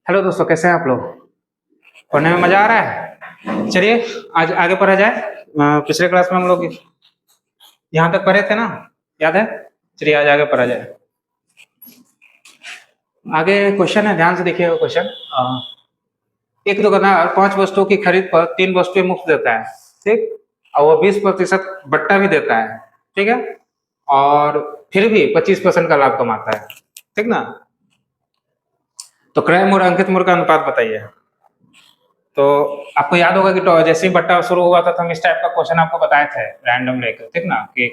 Hello दोस्तों, कैसे हैं आप लोग। पढ़ने में मजा आ रहा है। चलिए आज आगे पढ़ा जाए। पिछले क्लास में हम लोग यहाँ तक पढ़े थे ना, याद है। चलिए आज आगे पढ़ा जाए। आगे क्वेश्चन है, ध्यान से देखिएगा क्वेश्चन। एक दुकानदार 5 वस्तुओं की खरीद पर 3 वस्तुएं मुफ्त देता है, ठीक। और वो 20% बट्टा भी देता है, ठीक है। और फिर भी 25% का लाभ कमाता है, ठीक ना। तो क्रय मूल्य अंकित मूल्य का अनुपात बताइए। तो आपको याद होगा कि जैसे ही बट्टा शुरू हुआ था तो हम इस टाइप का क्वेश्चन आपको बताए थे रैंडम लेकर, ठीक ना। कि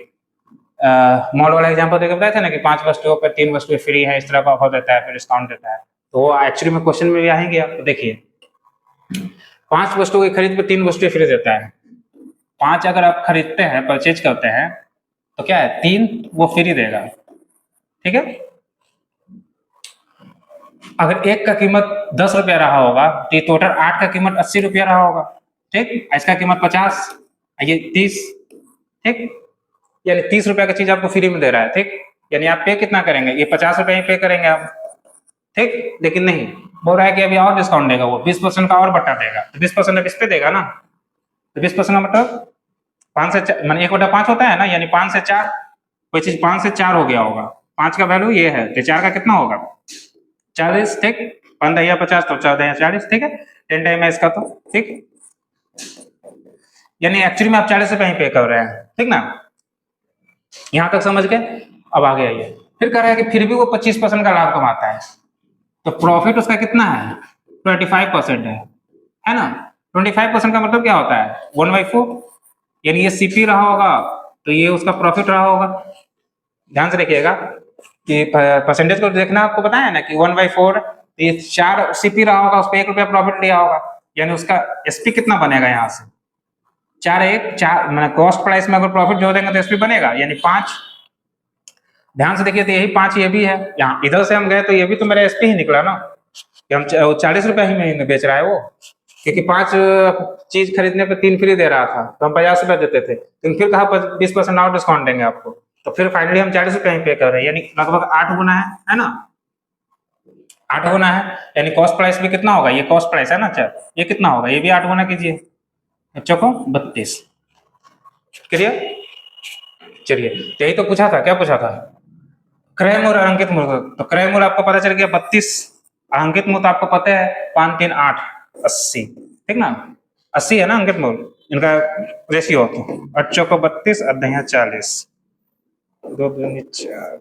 मॉल वाला एग्जांपल देकर बताया था ना कि 5 वस्तुओं पर 3 वस्तुएं फ्री है, इस तरह का ऑफर देता है, फिर डिस्काउंट देता है। तो वो एक्चुअली में क्वेश्चन में भी आएंगे। आप देखिए 5 वस्तुओं की खरीद पर 3 वस्तुएं फ्री देता है। 5 अगर आप खरीदते हैं, परचेज करते हैं, तो क्या है 3 वो फ्री देगा, ठीक है। अगर एक का कीमत 10 रुपया रहा होगा तो ये टोटल 8 का कीमत 80 रुपया रहा होगा, ठीक। इसका कीमत 50, ये 30, ठीक। यानी 30 रुपया का चीज आपको फ्री में दे रहा है, ठीक। यानी आप पे कितना करेंगे, ये 50 रुपया ही पे करेंगे आप, ठीक। लेकिन नहीं, बोल रहा है कि अभी और डिस्काउंट देगा, वो 20% का और बट्टा देगा। तो 20% अब इस पे देगा ना। तो 20% का मतलब 5 से 4 मान 1/5 होता है ना, यानी 5 से 4, कोई चीज 5 से 4 हो गया होगा। 5 का वैल्यू ये है तो 4 का कितना होगा 40, ठीक। 5 50 तो 14 40, ठीक है। 10 टाइम है इसका तो, ठीक। यानी एक्चुअली में आप 40 रुपए ही पे कर रहे हैं, ठीक ना। यहां तक समझ गए। अब आगे आइए, फिर कह रहा है कि फिर भी वो 25% का लाभ कमाता है। तो प्रॉफिट उसका कितना है 25% है ना। 25% का मतलब क्या होता है 1/4, यानी ये सीपी रहा होगा तो ये उसका प्रॉफिट रहा होगा। ध्यान से देखिएगा कि परसेंटेज को देखना, आपको बताया ना कि 1/4, ये 4 सीपी रहा होगा, उस पर 1 रुपया प्रॉफिट लिया होगा, यानी उसका एसपी कितना बनेगा यहाँ से 4 1 4, मतलब कॉस्ट प्राइस में अगर प्रॉफिट जोड़ देंगे तो एसपी बनेगा यानी 5। ध्यान से देखिए तो यही 5 ये भी है, यहाँ इधर से हम गए तो ये भी तो मेरा एसपी ही निकला ना कि हम 40 रुपया ही में बेच रहा है वो, क्योंकि 5 चीज खरीदने पे 3 फ्री दे रहा था तो हम 50 रुपया देते थे, लेकिन फिर कहा 20% और डिस्काउंट देंगे आपको, तो फिर फाइनली हम 40 रुपया ही पे कर रहे हैं, यानी लगभग 8 गुना है ना। 8 गुना है, यानी कॉस्ट प्राइस भी कितना होगा, ये कॉस्ट प्राइस है ना, अच्छा ये कितना होगा, ये भी 8 गुना कीजिए, बच्चों को 32। क्लियर। चलिए यही तो पूछा था, क्या पूछा था क्रय मूल्य और अंकित मूल्य। तो क्रय मूल्य आपको पता चल गया 32, अंकित मूल्य आपको पता है 5 3 8 80, ठीक ना। 80 है ना अंकित मूल्य, इनका रेशियो। तो 8 को 32 और 40, 2 दूनी 4,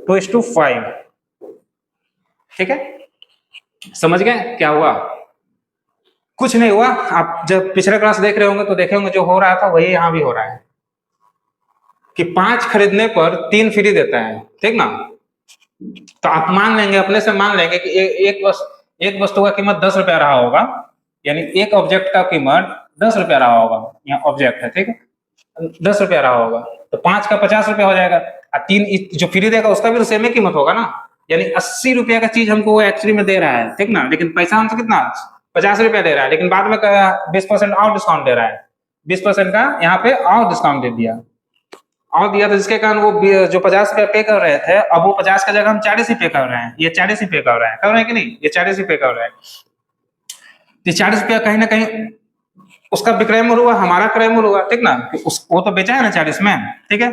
2:5, ठीक है। समझ गए क्या हुआ। कुछ नहीं हुआ। आप जब पिछले क्लास देख रहे होंगे तो देखे होंगे जो हो रहा था वही यहाँ भी हो रहा है कि 5 खरीदने पर 3 फ्री देता है, ठीक ना। तो आप मान लेंगे, अपने से मान लेंगे कि एक वस्तु का कीमत 10 रुपया रहा होगा, यानी एक ऑब्जेक्ट का कीमत 10 रुपया रहा होगा, यहाँ ऑब्जेक्ट है, ठीक है, 10 रुपया रहा होगा। तो 5 का 50 रुपया हो जाएगा, और 3 जो फ्री देगा उसका भी तो सेम ही कीमत होगा ना, यानी 80 रुपया का चीज हमको वो एक्चुअली में दे रहा है, ठीक ना। लेकिन पैसा हमसे कितना 50 रुपया दे रहा है, लेकिन बाद में 20% और डिस्काउंट दे रहा है, 20% का यहाँ पे और डिस्काउंट दे दिया, और दिया, तो जिसके कारण वो जो 50 रुपया पे कर रहे थे, अब वो 50 का जगह हम 40 ही पे कर रहे हैं, ये 40 ही पे कर रहे हैं कि नहीं, ये 40 ही पे कर रहे हैं। ये 40 रुपया कहीं ना कहीं उसका विक्रय मूल्य हुआ, हमारा क्रय मूल्य हुआ, ठीक ना। वो तो बेचा है ना 40 में, ठीक है।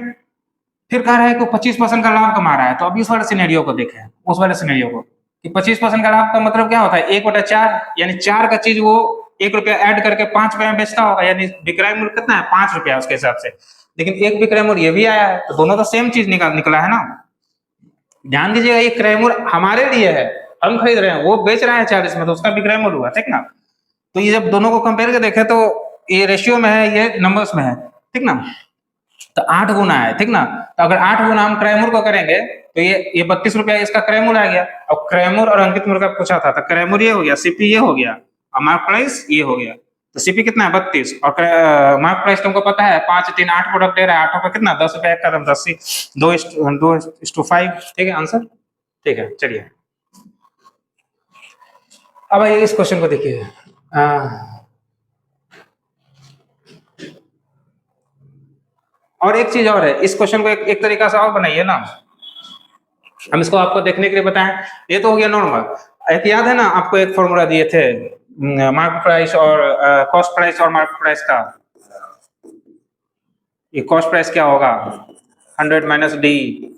फिर कह रहा है कि 25% का लाभ कमा रहा है। तो अब इस वाले सिनेरियो को देखें, उस वाले सिनेरियो को कि 25% का लाभ का मतलब क्या होता है 1/4, यानी 4 का चीज वो 1 रुपया ऐड करके 5 रुपया में बेचता होगा, यानी विक्रय मूल्य कितना है 5 रुपया उसके हिसाब से। लेकिन एक विक्रय मूल्य ये भी आया है, तो दोनों तो सेम चीज निकला है ना। ध्यान दीजिएगा, ये क्रय मूल्य हमारे लिए है, हम खरीद रहे हैं, वो बेच रहा है 40 में, तो उसका विक्रय मूल्य हुआ, ठीक ना। तो ये जब दोनों को कंपेयर कर देखे तो ये रेशियो में है, ये नंबर्स में है, ठीक ना। तो 8 गुना है, ठीक ना। तो अगर 8 गुना हम क्रय मूल्य को करेंगे तो ये 32 रुपया इसका क्रय मूल्य आ गया। अब क्रय मूल्य और अंकित मूल्य का पूछा था, तो क्रय मूल्य ये हो गया, सीपी ये हो गया, और मार्क प्राइस ये हो गया। तो सीपी कितना है 32, और मार्क प्राइस तुमको पता है 5 3 8 प्रोडक्ट दे रहा है, 8 पे कितना 10 रुपया का 10, 2:5, ठीक है आंसर, ठीक है। चलिए अब आइए इस क्वेश्चन को देखिए। और एक चीज और है, इस क्वेश्चन को एक तरीका से और बनाइए ना, हम इसको आपको देखने के लिए बताएं। ये तो हो गया नॉर्मल। एक याद है ना आपको, एक फॉर्मूला दिए थे मार्केट प्राइस और कॉस्ट प्राइस और मार्केट प्राइस का। ये कॉस्ट प्राइस क्या होगा, 100 माइनस डी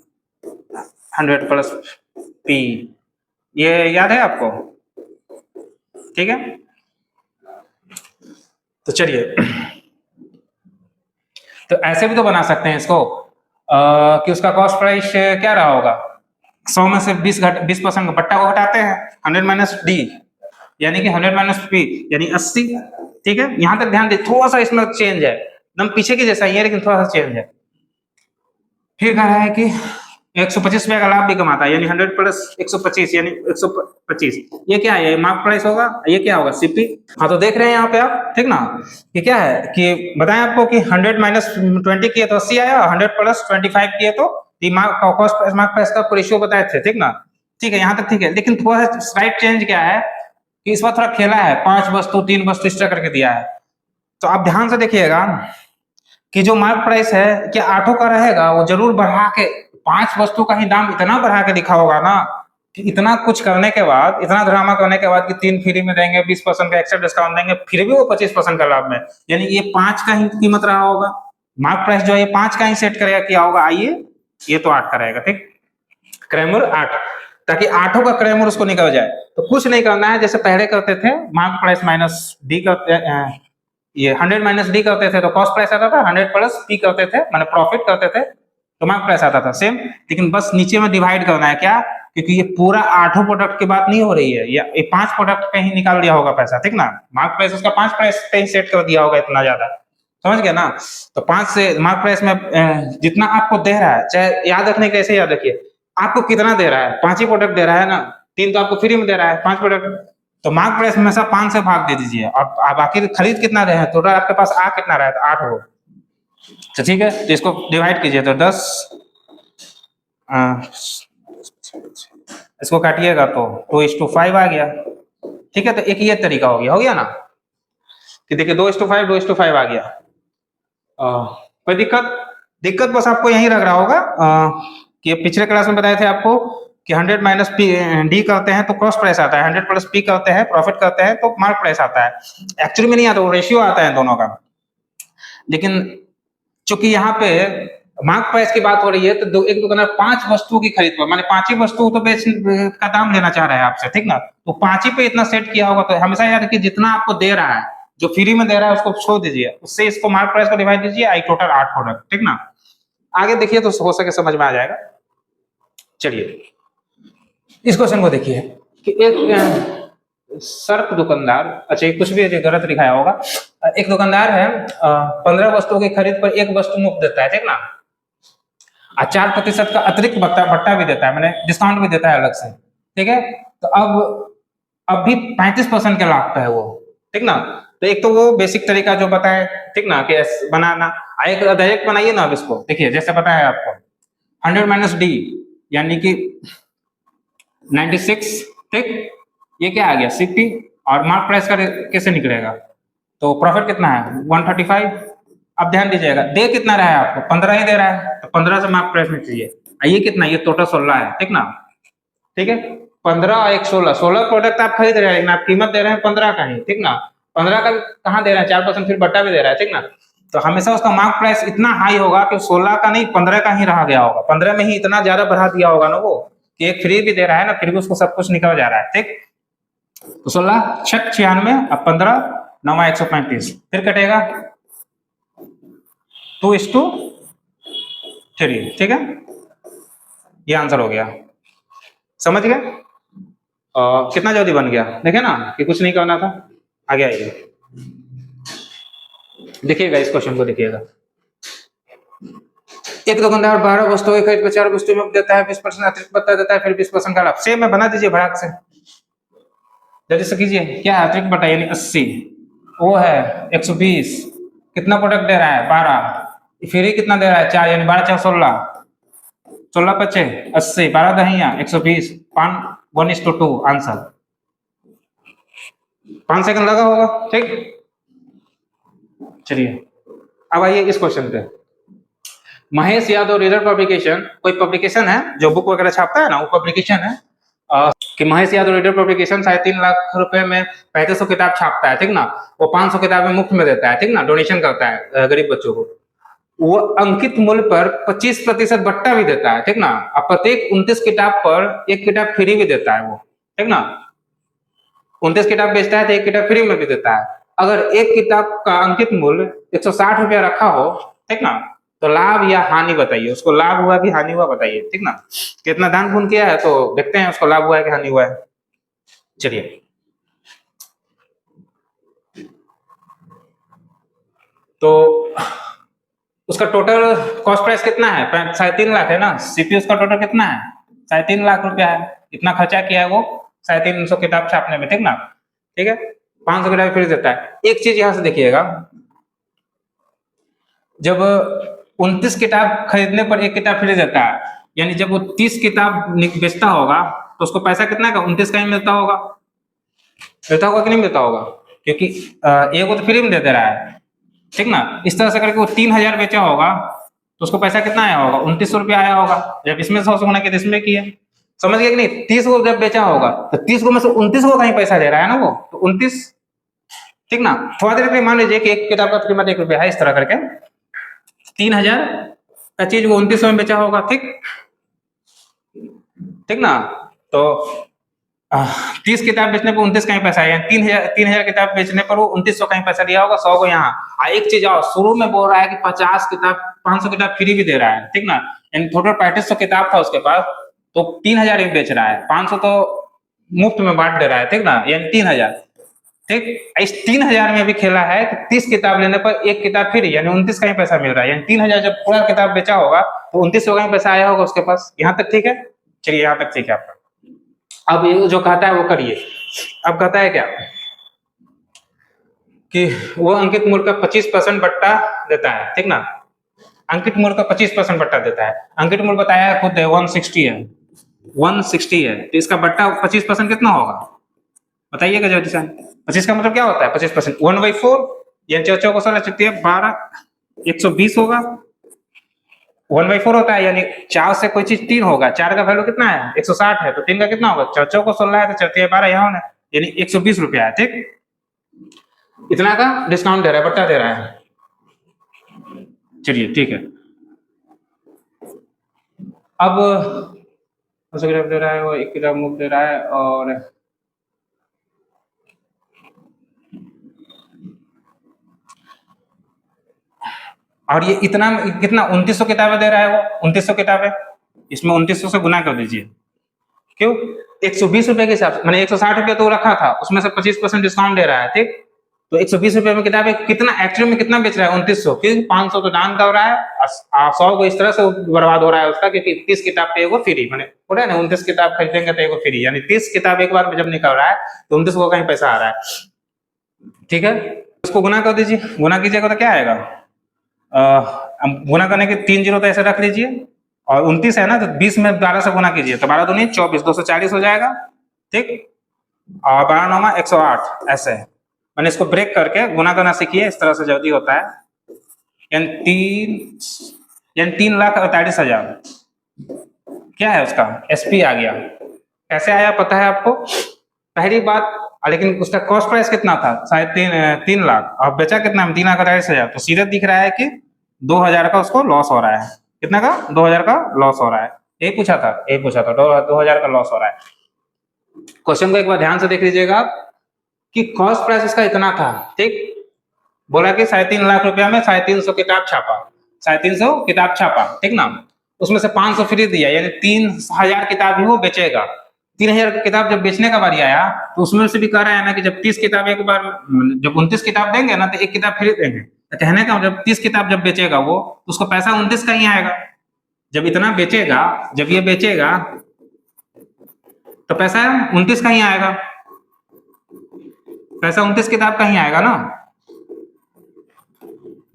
100 प्लस पी, ये याद है आपको? ठीक है, तो चलिए, तो ऐसे भी तो बना सकते हैं इसको कि उसका कॉस्ट प्राइस क्या रहा होगा, 100 में से 20% का बट्टा को हटाते हैं, 100 माइनस डी यानी कि 100 माइनस पी यानी 80। ठीक है, यहां तक ध्यान दे, थोड़ा सा इसमें चेंज है, एकदम पीछे की जैसा ही है लेकिन थोड़ा सा चेंज है। फिर कह रहा है कि 125 रुपए का लाभ भी कमाता है, यानी 100 प्लस 125 यानी 125, ये क्या है, ये मार्क प्राइस होगा, ये क्या होगा, सीपी। हाँ, तो देख रहे हैं यहाँ पे आप, ठीक ना, कि क्या है कि बताएं आपको कि 100 माइनस 20 किए तो 80 आया, 100 प्लस 25 किए तो कॉस्ट मार्क प्राइस का रेशियो बताए थे, ठीक ना। ठीक है, यहाँ तक ठीक है, लेकिन थोड़ा सा स्लाइड चेंज क्या है कि इस बार थोड़ा खेला है, 5 वस्तु 3 वस्तु इस तरह करके दिया है। तो आप ध्यान से देखिएगा कि जो मार्क प्राइस है क्या आठों का रहेगा, वो जरूर बढ़ा के 5 वस्तु का ही दाम इतना बढ़ा के दिखा होगा ना, कि इतना कुछ करने के बाद, इतना ड्रामा करने के बाद कि 3 फ्री में देंगे, 20% का एक्स्ट्रा डिस्काउंट देंगे, फिर भी वो 25% का लाभ में, यानी ये 5 का ही कीमत रहा होगा। मार्क प्राइस जो है 5 का ही सेट करेगा, किया होगा, आइए ये तो 8 का रहेगा, ठीक, क्रैमर 8, ताकि आठों का क्रैमर उसको निकल जाए। तो कुछ नहीं करना है, जैसे पहले करते थे, मार्क प्राइस माइनस डी करते, ये 100 माइनस डी करते थे तो कॉस्ट प्राइस आता था, 100 प्लस पी करते थे माने प्रॉफिट करते थे तो मार्क प्राइस आता था, सेम। लेकिन बस नीचे में डिवाइड करना है, क्या, क्योंकि ये पूरा 8 प्रोडक्ट की बात नहीं हो रही है, ये 5 प्रोडक्ट पे ही निकाल दिया होगा पैसा, ठीक ना। मार्क प्राइस उसका 5 प्राइस पे ही सेट कर दिया होगा, इतना ज्यादा, समझ गया ना। तो 5 से मार्क प्राइस में जितना आपको दे रहा है, चाहे याद रखने के, ऐसे याद रखिए, आपको कितना दे रहा है, 5 ही प्रोडक्ट दे रहा है ना, 3 तो आपको फ्री में दे रहा है, 5 प्रोडक्ट, तो मार्क प्राइस हमेशा 5 से भाग दे दीजिए, और बाकी खरीद कितना रहे हैं, टोटल आपके पास आ कितना रहा है, तो 8 हो, तो ठीक है, तो इसको डिवाइड कीजिए, तो 10 इसको काटिएगा तो 2:5 आ गया, ठीक है। तो एक ये तरीका हो गया ना, कि देखिए 2:5 आ गया। कोई दिक्कत बस आपको यही लग रहा होगा कि पिछले क्लास में बताए थे आपको कि 100 माइनस पी डी करते हैं तो कॉस्ट प्राइस आता है, 100 प्लस पी करते हैं प्रॉफिट करते हैं तो मार्क प्राइस आता है। एक्चुअली में नहीं आता, वो रेशियो आता है दोनों का। लेकिन चूंकि यहाँ पे मार्क प्राइस की बात हो रही है, तो एक दुकानदार 5 वस्तुओं की खरीद पर, माने 5 ही वस्तु तो बेच का दाम लेना चाह रहा है आपसे, ठीक ना, तो 5 ही पे इतना सेट किया होगा। तो हमेशा याद रखिए, जितना आपको दे रहा है, जो फ्री में दे रहा है उसको छोड़ दीजिए, उससे इसको मार्क प्राइस को डिवाइड कीजिए, आई टोटल 8 प्रोडक्ट, ठीक ना। आगे देखिए तो हो सके समझ में आ जाएगा। चलिए इस क्वेश्चन को देखिए कि एक सर्प दुकानदार, अच्छा कुछ भी गलत लिखाया होगा, एक दुकानदार है 15 वस्तुओं की खरीद पर 1 वस्तु मुफ्त देता है, ठीक ना, और 4% का अतिरिक्त बट्टा भी देता है, मैंने डिस्काउंट भी देता है अलग से, ठीक है। तो अब भी 35% के लाभ पे है वो, ठीक ना। तो एक तो वो बेसिक तरीका जो बताए, ठीक ना, कि बनाना, एक डायरेक्ट बनाइए ना। अब इसको देखिए, जैसे पता है आपको 100 माइनस डी यानी कि 96, ठीक, ये क्या आ गया, सीपी, और मार्क प्राइस का कैसे निकलेगा, तो प्रॉफिट कितना है 135। अब ध्यान दीजिएगा, दे कितना रहा है आपको, 15 ही दे रहा है, तो 15 से मार्क प्राइस निकलिए, ये कितना, ये टोटल 16 है, ठीक ना, ठीक है। 15 और 1 16 प्रोडक्ट आप खरीद रहे हैं, लेकिन आप कीमत दे रहे हैं 15 का ही, ठीक ना। 15 का कहाँ दे रहे हैं, 4% फिर बट्टा भी दे रहा है, ठीक ना। तो हमेशा उसका मार्क प्राइस इतना हाई होगा कि 16 का नहीं 15 का ही रह गया होगा, 15 में ही इतना ज्यादा बढ़ा दिया होगा ना वो, कि एक फ्री भी दे रहा है ना, फिर भी उसको सब कुछ निकल जा रहा है, ठीक। तो 16 6 96, अब 15 9 135, फिर कटेगा 2:3, ठीक है, ये आंसर हो गया, समझ गए। कितना जल्दी बन गया, देखे ना कि कुछ नहीं करना था। आगे आइए, देखिएगा इस क्वेश्चन को, देखिएगा। एक दुकानदार 12 वस्तुएं खरीद पर 4 वस्तुएं मुफ्त देता है, 20% अतिरिक्त बट्टा देता है, फिर 20% का लाभ। सेम में बना दीजिए भड़ाक से, जल्दी से कीजिए। क्या है अतिरिक्त बट्टा, यानी 80, वो है 120, कितना प्रोडक्ट दे रहा है 12, फ्री कितना दे रहा है 4, यानी 12 4 16, 16 5 80, 12 दहिया 120, 1:2 आंसर। 5 सेकंड लगा होगा, ठीक। चलिए अब आइए इस क्वेश्चन पे। महेश यादव रीडर पब्लिकेशन, कोई पब्लिकेशन है जो बुक वगैरह छापता है ना, वो पब्लिकेशन है। कि महेश यादव रीडर पब्लिकेशन 3.5 लाख रुपए में 3500 किताब छापता है, ठीक ना, वो 500 किताबें मुफ्त में देता है, ठीक ना, डोनेशन करता है गरीब बच्चों को। वो अंकित मूल्य पर 25% बट्टा भी देता है, ठीक ना। अब प्रत्येक 29 किताब पर एक किताब फ्री भी देता है वो, ठीक ना। 29 किताब बेचता है तो एक किताब फ्री में भी देता है। अगर एक किताब का अंकित मूल्य 160 रुपया रखा हो, ठीक ना, तो लाभ या हानि बताइए, उसको लाभ हुआ कि हानि हुआ बताइए, ठीक ना। कितना दान पुण्य किया है तो देखते हैं उसको लाभ हुआ है कि हानि हुआ है। चलिए, तो उसका टोटल कॉस्ट प्राइस कितना है? 3.5 लाख है ना। सीपीयू का टोटल कितना है? 3.5 लाख रुपया है। इतना खर्चा किया है वो 350 किताब छापने में, ठीक ना। ठीक है, 500 किताब फ्री देता है। एक चीज यहां से देखिएगा, जब 29 किताब खरीदने पर एक किताब फ्री देता है, यानी जब वो 30 किताब बेचता होगा तो उसको पैसा कितना का? 29 का ही मिलता होगा। मिलता होगा कि नहीं मिलता होगा? क्योंकि एक वो तो फ्री में दे दे रहा है, ठीक ना। इस तरह से करके वो 3000 बेचा होगा तो उसको पैसा कितना आया होगा? 2900 रुपया आया होगा। जब इसमें 100 गुना किया तो इसमें किया, समझ गए कि नहीं। 30 को जब बेचा होगा तो 30 को में से 29 को कहीं पैसा दे रहा है ना वो, तो 29, ठीक ना। थोड़ा देर में मान लीजिए कि एक किताब का कीमत 1 रुपया है, इस तरह करके 3000 का चीज वो 2900 में बेचा होगा, ठीक, ठीक ना। तो 30 किताब बेचने पर 29 का ही पैसा है, 3000 किताब बेचने पर वो 2900 का ही पैसा दिया होगा, 100 को यहाँ। एक चीज और, शुरू में बोल रहा है कि 50 किताब 500 किताब फ्री भी दे रहा है, ठीक ना। यानी टोटल 3500 किताब था उसके पास, तो 3000 ही बेच रहा है, 500 तो मुफ्त में बांट दे रहा है, ठीक ना, यानी 3000, ठीक। इस 3000 में भी खेला है कि 30 किताब लेने पर एक किताब फ्री, यानी 29 का ही पैसा मिल रहा है। यानी 3000 जब पूरा किताब बेचा होगा तो 2900 का ही पैसा आया होगा उसके पास। यहाँ तक ठीक है? चलिए, यहाँ तक ठीक है आपका। अब ये जो कहता है वो करिए। अब कहता है क्या कि वो अंकित मूल्य का 25% बट्टा देता है, ठीक ना। अंकित मूल्य का 25% बट्टा देता है। अंकित मूल्य बताया है खुद है 160 है, 160 है, तो इसका बट्टा 25% कितना होगा बताइएगा जल्दी से। 25 का मतलब क्या होता है? 25% 1/4, यानी 4 को 16 चलती है 12, 120 होगा। 1/4 होता है, यानी 4 से कोई चीज 3 होगा। 4 का वैल्यू कितना है? 160 है, तो 3 का कितना होगा? 4 को 16 है तो चलती है 12, यहाँ होना, यानी 120 रुपया है, ठीक। इतना का डिस्काउंट दे रहा है, बट्टा दे रहा है। चलिए ठीक है। अब किताब दे रहा है, वो एक किताब मुफ्त दे रहा है, और ये इतना कितना 2900 किताबें दे रहा है वो, 2900 किताबें, इसमें 2900 से गुना कर दीजिए। क्यों? 120 रुपए के हिसाब से, मैंने 160 रुपये तो रखा था, उसमें से 25% डिस्काउंट दे रहा है, ठीक। तो 120 रुपए में किताबें कितना एक्चुअली में कितना बेच रहा है? 2900, क्योंकि 500 तो दान कर रहा है, 100 को इस तरह से बर्बाद हो रहा है उसका, क्योंकि 30 किताब पे एगो फ्री, मैंने बोला ना 29 किताब खरीदेंगे तो एगो फ्री, यानी 30 किताब एक बार में जब निकल रहा है तो 29 को कहीं पैसा आ रहा है, ठीक है। उसको गुना कर दीजिए, गुना कीजिएगा तो क्या आएगा? गुना करने के 3 जीरो तो ऐसे रख लीजिए, और 29 है ना, तो 20 में 12 से गुना कीजिए तो 12 दूनी 24, 240 हो जाएगा, ठीक। और 12 नौमा 108, ऐसे मैंने इसको ब्रेक करके गुना करना सीखिए, इस तरह से जल्दी होता है। यानी 3,48,000 क्या है उसका? एसपी आ गया। कैसे आया पता है आपको? पहली बात, लेकिन उसका कॉस्ट प्राइस कितना था? 3.5 लाख, और बेचा कितना में? 3,48,000, तो सीधे दिख रहा है कि 2,000 का उसको लॉस हो रहा है। कितना का? 2,000 का लॉस हो रहा है। यही पूछा था, 2,000 का लॉस हो रहा है। क्वेश्चन को एक बार ध्यान से देख लीजिएगा कि कॉस्ट प्राइस इसका इतना था, ठीक। बोला कि 3.5 लाख रुपया में 350 किताब छापा, 350 किताब छापा, ठीक ना। उसमें से 500 फ्री दिया, यानी 3,000 किताब ही वो बेचेगा। 3,000 किताब जब बेचने का बारी आया तो उसमें से भी कह रहा है ना कि जब 30 किताब एक बार, जब 29 किताब देंगे ना तो एक किताब फ्री देंगे। तो कहने का जब 30 किताब जब बेचेगा वो, तो उसको पैसा 29 का ही आएगा। जब इतना बेचेगा, जब ये बेचेगा तो पैसा 29 का ही आएगा, पैसा 29 किताब का ही आएगा ना,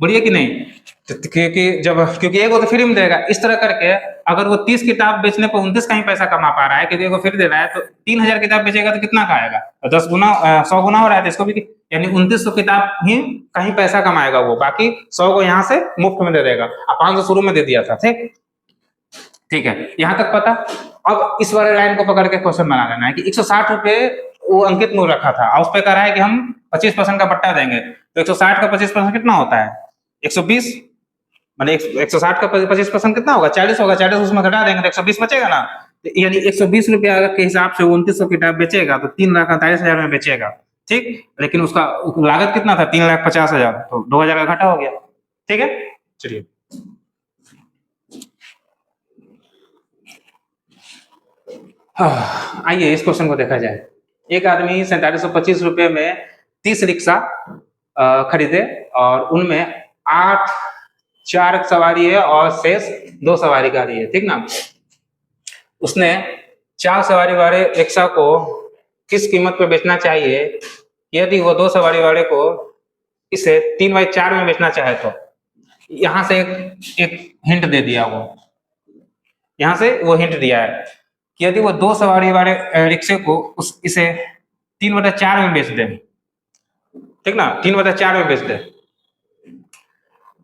बोलिए कि नहीं। क्योंकि एगो तो फ्री में देगा। इस तरह करके अगर वो 30 किताब बेचने पर 29 का ही पैसा कमा पा रहा है, क्योंकि एगो फ्री दे रहा है, तो 3,000 किताब बेचेगा तो कितना का आएगा? 10 गुना, 100 गुना हो रहा है, तो इसको भी, यानी 2900 किताब ही कहीं पैसा कमाएगा वो, बाकी 100 को यहाँ से मुफ्त में दे देगा। 500 शुरू में दे दिया था, ठीक। ठीक है, यहाँ तक पता। अब इस वाले लाइन को पकड़ के क्वेश्चन बना लेना है कि 160 रुपए वो अंकित ने रखा था और उस पर कह रहा है कि हम 25% का बट्टा देंगे, तो 160 का 25% कितना होता है? 120। माने 160 का 25% कितना होगा? 40 होगा। 40 उसमें घटा देंगे तो 120 बचेगा ना। तो यानी 120 रुपया के हिसाब से 2900 किताब बेचेगा तो 3,48,000 में बेचेगा। ठीक, लेकिन उसका लागत कितना था? 3,50,000, तो 2,000 का घाटा हो गया। ठीक है, चलिए आइए इस क्वेश्चन को देखा जाए। एक आदमी 4725 रुपए में 30 रिक्शा खरीदे और उनमें 8 4 सवारी है और शेष 2 सवारी गाड़ी है, ठीक ना। उसने 4 सवारी वाले रिक्शा को किस कीमत पे बेचना चाहिए यदि वो 2 सवारी वाले को इसे 3/4 में बेचना चाहे तो? यहां से एक हिंट दे दिया वो, यहां से वो हिंट दिया है कि यदि वो 2 सवारी वाले रिक्शे को इसे 3/4 में बेच दे, ठीक ना, 3/4 में बेच दे,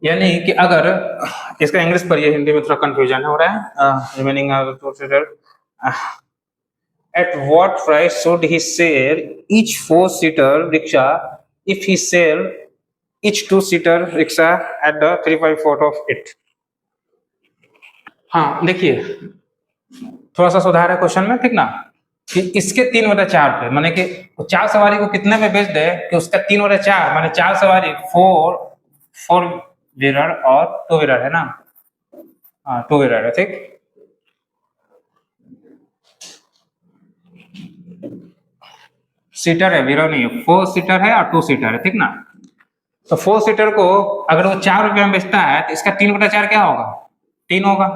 यानी कि अगर इसका इंग्लिश पर ये हिंदी में थोड़ा कंफ्यूजन हो रहा है। Remaining at what price should he sell each 4-seater rickshaw if he sell each 2-seater rickshaw at the 3/4 of it? हाँ देखिए, थोड़ा सा सुधार है क्वेश्चन में, ठीक ना, कि इसके 3/4 पे, माने कि 4 सवारी को कितने में बेच दे कि उसका 3/4, माने 4 सवारी 4 व्हीलर और 2 व्हीलर है ना। हाँ 2 व्हीलर है, ठीक। सीटर है, व्हीलर नहीं है, 4 सीटर है और 2 सीटर है, ठीक ना। तो 4 सीटर को अगर वो 4 रुपए में बेचता है तो इसका 3/4 क्या होगा? 3 होगा।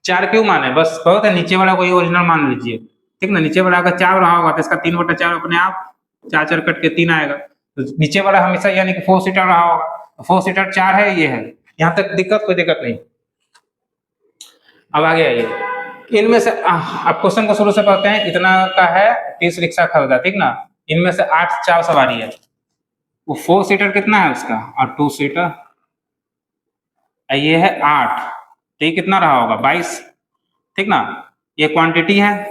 4 क्यों माने? बस बहुत है, नीचे वाला कोई ओरिजिनल मान लीजिए, ठीक ना। नीचे वाला अगर 4 रहा होगा तो इसका 3/4 अपने आप 4 कट के 3 आएगा। तो नीचे वाला हमेशा यानी कि 4 सीटर रहा होगा, 4 सीटर 4 है, ये है। यहाँ तक दिक्कत? कोई दिक्कत नहीं। अब आगे आइए, इनमें से अब क्वेश्चन को शुरू से पढ़ते हैं। इतना का है 30 रिक्शा खरीदा, ठीक ना। इनमें से 8 4 सवारी है, वो 4 सीटर कितना है उसका और 2 सीटर ये है 8, तो ये कितना रहा होगा? 22, ठीक ना। ये क्वांटिटी है,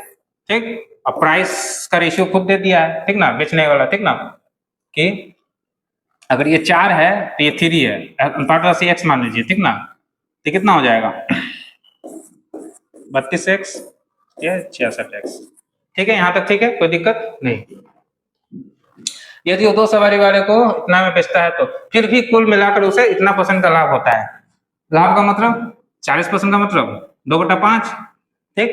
ठीक, और प्राइस का रेशियो खुद दे दिया है, ठीक ना, बेचने वाला, ठीक ना, कि अगर ये 4 है तो ये 3 है, अनुपात से x मान लीजिए, ठीक ना। तो कितना हो जाएगा? 32x या 66x, ठीक है। यहाँ तक ठीक है, कोई दिक्कत नहीं। यदि वो 2 सवारी वाले को इतना में बेचता है तो फिर भी कुल मिलाकर उसे इतना % का लाभ होता है। लाभ का मतलब 40% का मतलब 2/5, ठीक।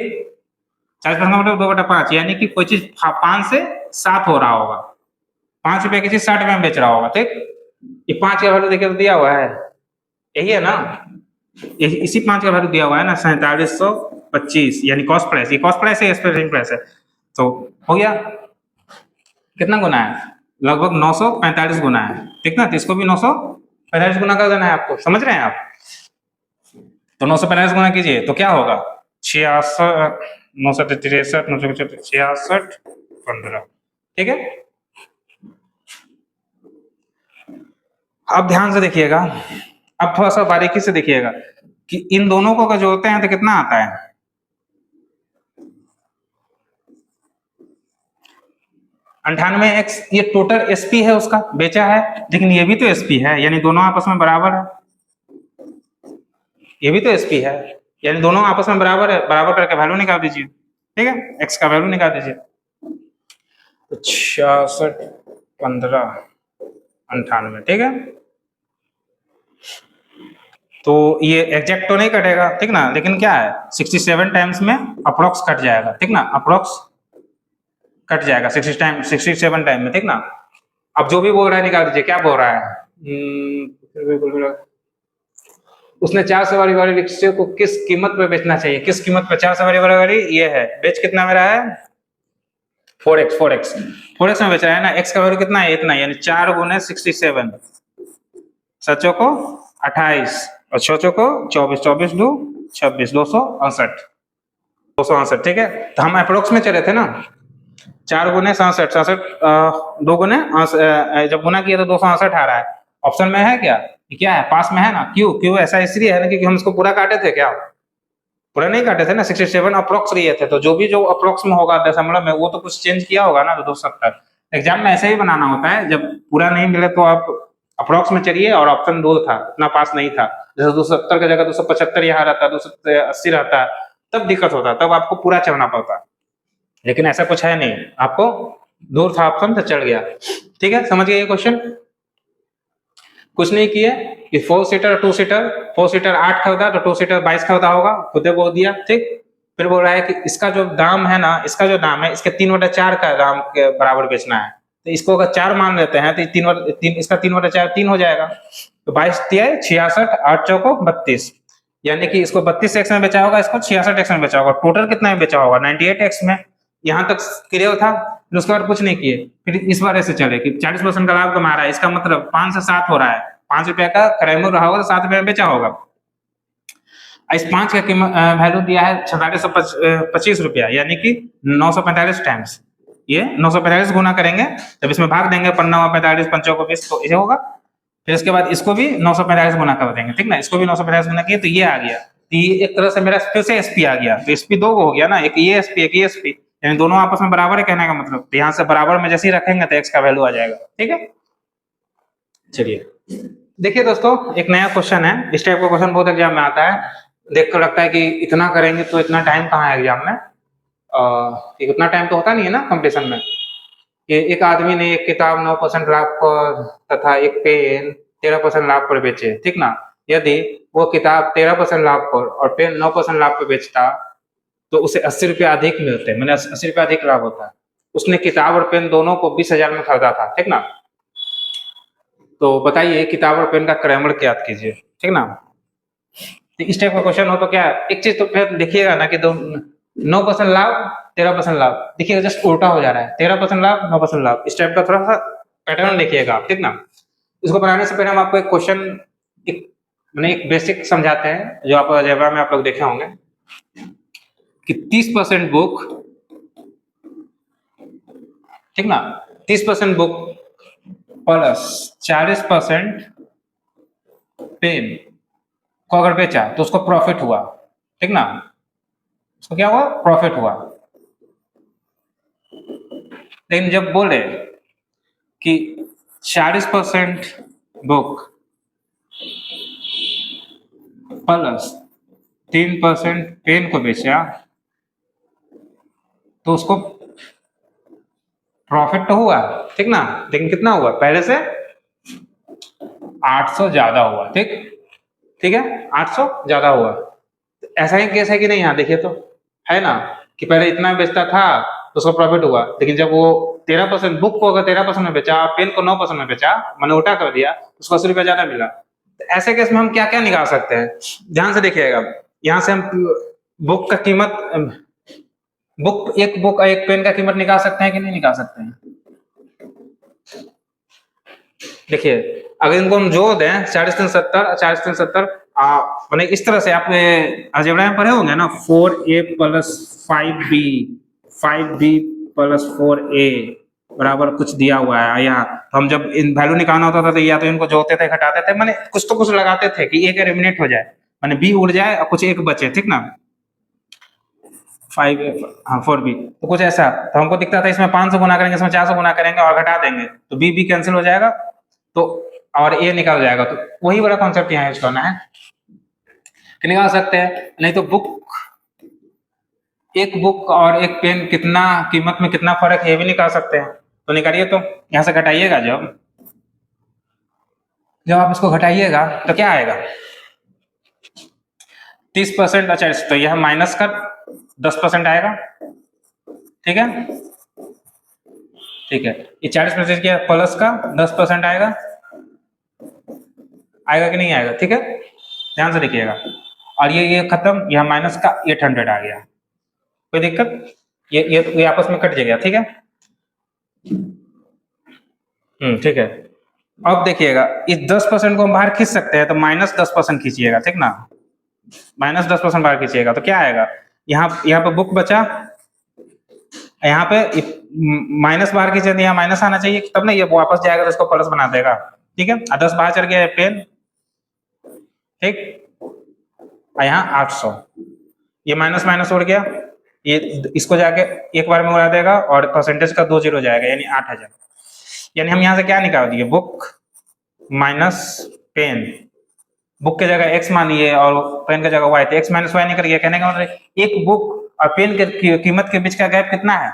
40% का मतलब 2/5, यानी कि कोई चीज 5 से 7 हो रहा होगा। 5 रुपए की चीज 60 रुपए में बेच रहा होगा, ठीक। ये 5 का वैल्यू देखिए दिया हुआ है, यही है ना, इसी 5 का वैल्यू दिया हुआ है ना, 4725, यानी कॉस्ट प्राइस। ये कॉस्ट प्राइस है, एक्सपेक्टेड प्राइस है, तो हो गया। कितना गुना है? लगभग 945 गुना है, ठीक ना। तो इसको भी 945 गुना कर देना है आपको, समझ रहे हैं आप। तो 945 गुना कीजिए तो क्या होगा? 66 963 966 15, ठीक है। अब ध्यान से देखिएगा, अब थोड़ा सा बारीकी से देखिएगा कि इन दोनों को अगर जोड़ते हैं तो कितना आता है? 98x। ये टोटल एसपी है उसका, बेचा है, लेकिन ये भी तो एसपी है, यानी दोनों आपस में बराबर है। ये भी तो एसपी है, यानी दोनों आपस में बराबर है। बराबर करके वैल्यू निकाल दीजिए, ठीक है, एक्स का वैल्यू निकाल दीजिए। तो 66 15 98, ठीक है। तो ये एग्जैक्ट तो नहीं कटेगा, ठीक ना, लेकिन क्या है 67 टाइम्स में अप्रोक्स कट जाएगा, ठीक ना, अप्रोक्स कट जाएगा 67 टाइम में, ठीक ना। अब जो भी बोल रहा है निकाल दीजिए, क्या बोल रहा है? उसने 4 सवारी वाले रिक्शे को किस कीमत पे बेचना चाहिए? किस कीमत पे? 4 सवारी वाला गाड़ी ये है, बेच कितना में रहा है? 4x में बेच रहा है ना। x का वैल्यू कितना है? इतना, यानी 4 गुने 67, सचो को 28 और छोचो को 24, 24 2 26, 268, ठीक है। तो हम अप्रोक्स में चले थे ना, 4 गुने 67, 67 2 गुने जब गुना किया तो 268 आ रहा है। ऑप्शन में है क्या? क्या है? पास में है ना। क्यों ऐसा? इसलिए है ना क्योंकि हम इसको पूरा काटे थे क्या, पूरा नहीं काटे थे ना, 67 अप्रोक्स लिए थे, तो जो भी जो अप्रोक्स में होगा दशमलव में वो तो कुछ चेंज किया होगा ना, तो 270। एग्जाम में ऐसे ही बनाना होता है, जब पूरा नहीं मिले तो आप अप्रोक्स में चलिए, और ऑप्शन 2 था, उतना पास नहीं था, जैसे 270 की जगह 275 यहाँ रहता, 280 रहता, तब दिक्कत होता, तब आपको पूरा चढ़ना पड़ता। लेकिन ऐसा कुछ है नहीं, आपको दूर था ऑप्शन तो चढ़ गया। ठीक है, समझ गए ये क्वेश्चन? कुछ नहीं किए कि 4 सीटर 2 सीटर, 4 सीटर 8 का होता तो 2 सीटर 22 का होता होगा, खुदे बोल दिया। ठीक, फिर बोल रहा है कि इसका जो दाम है ना, इसका जो दाम है, इसके 3/4 का दाम के बराबर बेचना है, तो इसको अगर 4 मान लेते हैं तो इसका 3/4 3 हो जाएगा, तो 22 दिया 66, 8 चौको 32, यानी कि इसको 32x में बेचा होगा, इसको 66x में बेचा होगा, टोटल कितना में बेचा होगा 98x में। यहाँ तक क्लियर था, फिर उसके बाद कुछ नहीं किए, फिर इस बार ऐसे चले कि 40% का लाभ कमा रहा है, इसका मतलब 5 से 7 हो रहा है, 5 रुपए का क्रैमर रहा होगा तो 7 रुपए में बेचा होगा। इस 5 का कीमत वैल्यू दिया है 4625 रुपया, यानी कि 945 टाइम्स, ये 945 गुना करेंगे, जब इसमें भाग देंगे 45 5 को 20, तो ये होगा। फिर इसके बाद इसको भी 945 गुना कर देंगे, ठीक ना, इसको भी 945 गुना किए तो ये आ गया, तो ये एक तरह से मेरा फिर से एसपी आ गया, तो एसपी 2 हो गया ना, एक ये एसपी एक ये एसपी, यानी दोनों आपस में बराबर है, कहने का मतलब, तो यहाँ से बराबर में जैसे ही रखेंगे तो एक्स का वैल्यू आ जाएगा। ठीक है, चलिए देखिए दोस्तों, एक नया क्वेश्चन है, इस टाइप का क्वेश्चन बहुत एग्जाम में आता है, देख कर लगता है कि इतना करेंगे तो इतना टाइम कहाँ है एग्जाम में, इतना टाइम तो होता नहीं है ना कंपटीशन में। कि एक आदमी ने एक किताब 9% लाभ पर तथा एक पेन 13% लाभ पर बेचे, ठीक ना, यदि वो किताब 13% लाभ पर और पेन 9% लाभ पर बेचता तो उसे 80 रुपया अधिक मिलते, मैंने 80 रुपया अधिक लाभ होता। उसने किताब और पेन दोनों को 20,000 में खरीदा था, ठीक ना, तो बताइए किताब और पेन का क्रैमर ज्ञात कीजिए, ठीक ना। तो इस टाइप का क्वेश्चन हो तो क्या एक चीज तो फिर देखिएगा ना कि 9% लाभ 13% लाभ, देखिएगा जस्ट उल्टा हो जा रहा है, 13% लाभ 9% लाभ, इस टाइप का थोड़ा सा पैटर्न देखिएगा आप, ठीक ना। इसको बनाने से पहले हम आपको एक क्वेश्चन मैंने एक बेसिक समझाते हैं, जो आप अलजेब्रा में आप लोग देखे होंगे कि 30% बुक, ठीक ना, 30% बुक प्लस 40% पेन को अगर बेचा तो उसको प्रॉफिट हुआ, ठीक ना, उसको क्या हुआ, प्रॉफिट हुआ। लेकिन जब बोले कि 40% बुक प्लस 3% पेन को बेचा तो उसको प्रॉफिट तो हुआ, ठीक ना, लेकिन कितना हुआ, पहले से 800 ज्यादा हुआ, ठीक, ठीक है, 800 ज्यादा हुआ। ऐसा ही केस है कि नहीं, यहाँ देखिए तो है ना, कि पहले इतना बेचता था तो उसको प्रॉफिट हुआ, लेकिन जब वो 13% बुक को अगर 13% में बेचा, पेन को 9% में बेचा, मैंने उल्टा कर दिया, उसको 80 रुपया ज्यादा मिला। तो ऐसे केस में हम क्या क्या निकाल सकते हैं, ध्यान से देखिएगा, यहाँ से हम बुक का कीमत, एक बुक एक पेन का कीमत निकाल सकते हैं कि नहीं निकाल सकते हैं। देखिए अगर इनको हम जोड़ दें 40×3=70, 40×3=70, मैंने इस तरह से आपने अलजेब्रा में पढ़े होंगे ना, 4a + 5b 5b + 4a बराबर कुछ दिया हुआ है यहाँ, तो हम जब इन वैल्यू निकालना होता था तो या तो इनको जोड़ते थे घटाते थे, मैंने कुछ तो कुछ लगाते थे कि एक एलिमिनेट हो जाए, मैंने b उड़ जाए और कुछ एक बचे, ठीक ना, 5 हाँ 4b, तो कुछ ऐसा, तो हमको दिखता था इसमें 500 गुना करेंगे, इसमें 400 गुना करेंगे और घटा देंगे तो b कैंसिल हो जाएगा, तो और a निकल जाएगा, तो वही वाला कॉन्सेप्ट यहाँ यूज करना है कि निकाल सकते हैं। नहीं तो बुक, एक बुक और एक पेन कितना कीमत में कितना फर्क है ये भी निकाल सकते हैं, तो निकालिए, तो यहाँ से घटाइएगा, जब आप इसको घटाइएगा तो क्या आएगा, 30%, अच्छा तो यह माइनस का 10% आएगा, ठीक है, ठीक है, ये 40% के प्लस का 10% आएगा, आएगा कि नहीं आएगा, ठीक है, ध्यान से देखिएगा, और ये खत्म, यह माइनस का 800 आ गया, कोई दिक्कत, ये आपस में कट जाएगा, ठीक है, ठीक है। अब देखिएगा इस 10% को हम बाहर खींच सकते हैं, तो -10% खींचिएगा, ठीक ना, -10% बाहर खींचिएगा तो क्या आएगा, यहाँ पे बुक बचा, यहाँ पे माइनस बाहर खींचे तो यहाँ माइनस आना चाहिए, तब ना ये वापस जाएगा तो इसको प्लस बना देगा, ठीक है, 10 बाहर चढ़ गया है पेन, ठीक, यहाँ 800, ये माइनस माइनस उड़ गया, ये इसको जाके एक बार में उड़ा देगा और परसेंटेज का 2 जीरो जाएगा, यानी 8000। यानी हम यहाँ से क्या निकाल दिए, बुक माइनस पेन। बुक की जगह एक्स मानिए और पेन की जगह वाई, तो एक्स माइनस वाई निकल गया। कहने का मतलब एक बुक और पेन की कीमत के बीच का गैप कितना है,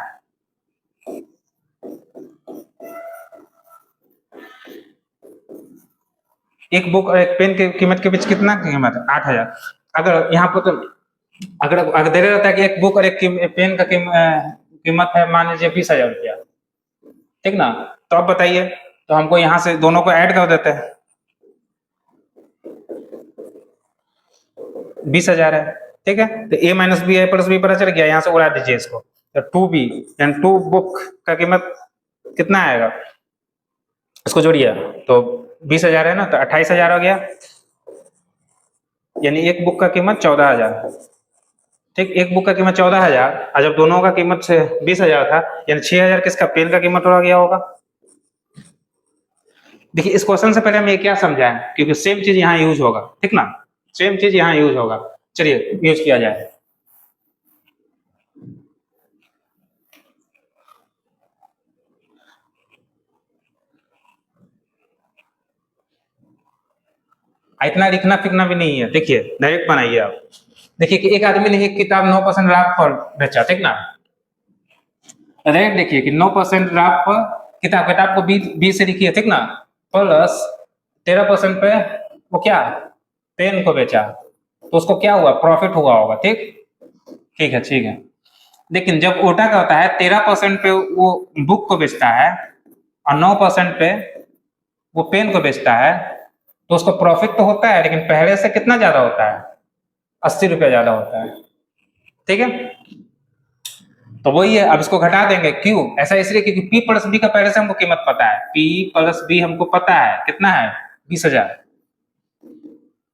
एक बुक और एक पेन की कीमत के बीच कितना कीमत है, 8000। अगर यहाँ पर तो अगर दे रहता है कि एक बुक और एक पेन का कीमत है मान लीजिए 20,000 रुपया, ठीक ना, तो अब बताइए, तो हमको यहाँ से दोनों को ऐड कर देते हैं, 20,000 है, ठीक है। तो ए माइनस बी है प्लस बी पता चल गया, यहाँ से उड़ा दीजिए इसको, तो 2b यानी 2 बुक का कीमत कितना आएगा, इसको जोड़िए, तो 20,000 है ना, तो 28,000 हो गया, यानी एक बुक का कीमत 14,000, ठीक। एक बुक का कीमत 14,000 और जब दोनों का कीमत से 20,000 था, यानी 6,000 किसका, पेन का कीमत हो गया होगा। देखिए इस क्वेश्चन से पहले हम ये क्या समझाएं, क्योंकि सेम चीज यहाँ यूज होगा, ठीक ना, सेम चीज यहाँ यूज होगा। चलिए यूज किया जाए। इतना लिखना फिरना भी नहीं है, देखिए डायरेक्ट बनाइए आप। देखिए कि एक आदमी ने एक किताब 9% लाभ पर बेचा, ठीक ना, डायरेक्ट देखिए कि 9% लाभ पर किताब को 20 से लिखिए, ठीक ना, प्लस 13% पे वो क्या पेन को बेचा, तो उसको क्या हुआ, प्रॉफिट हुआ होगा, ठीक, ठीक है, ठीक है। लेकिन जब उल्टा क्या होता है, 13% पे वो बुक को बेचता है और 9% पे वो पेन को बेचता है, तो उसको प्रॉफिट तो होता है, लेकिन पहले से कितना ज्यादा होता है, 80 रुपया ज्यादा होता है, ठीक है। तो वही है, अब इसको घटा देंगे, क्यों ऐसा, इसलिए क्योंकि P प्लस बी का पहले से हमको कीमत पता है, P प्लस बी हमको पता है कितना है, 20,000,